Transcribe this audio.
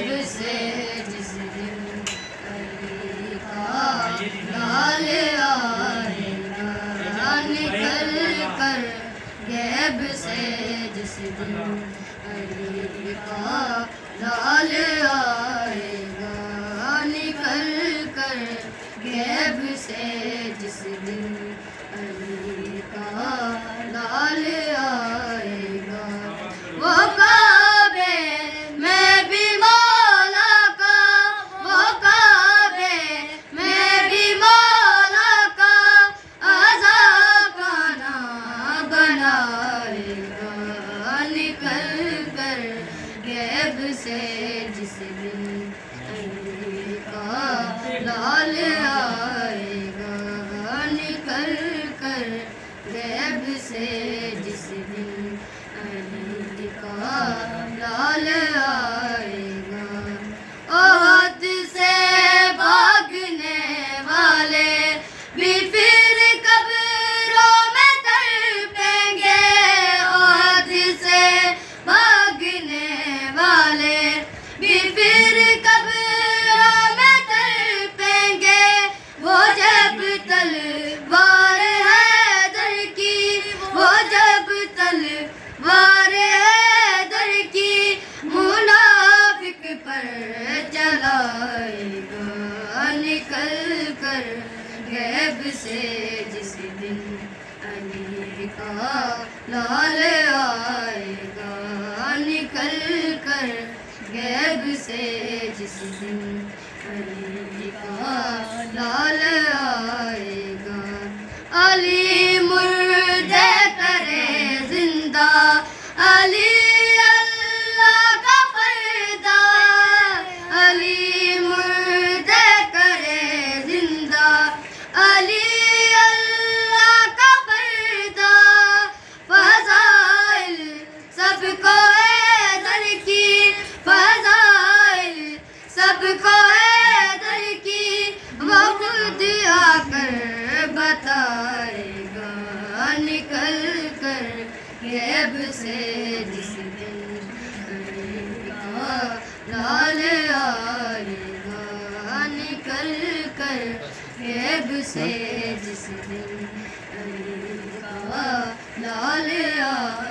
غیب سے جس دن علی کا لال آئے گا، نکل کر غیب سے جس دن علی کا لال آئے گا، نکل کر غیب سے جس دن علی کا لال آئے گا۔ وہ کعبے میں بھی مولا کا، وہ کعبے میں بھی مولا کا عذاب خانہ بنائے گا، نکل کر غیب سے جس دن علی کا لال آئے گا، نکل کر غیب سے جس دن علی کا لال آئے گا۔ عہد سے بھاگنے والے بھی پھر قبروں میں تڑپیں گے، عہد سے بھاگنے والے بھی پھر قبروں میں تڑپیں گے، وہ جب تلوار حیدر کی، وہ جب تلوار حیدر کی منافق پر چلائے گا، نکل کر غیب سے جس دن علی کا لال آئے گا، نکل کر غیب سے جس دن علی کا لال آئے گا۔ علی مردے کرے زندہ، علی اللہ کا پردہ، علی مردے کرے زندہ، علی اللہ کا پردہ، فضائل سب کو حیدر کی، فضائل سب کو حیدر کی، وہ خود آ کر بتائے گا، نکل کر غیب سے جس دن علی کا لال آئے گا، نکل کر غیب سے جس دن علی کا لال آئے گا۔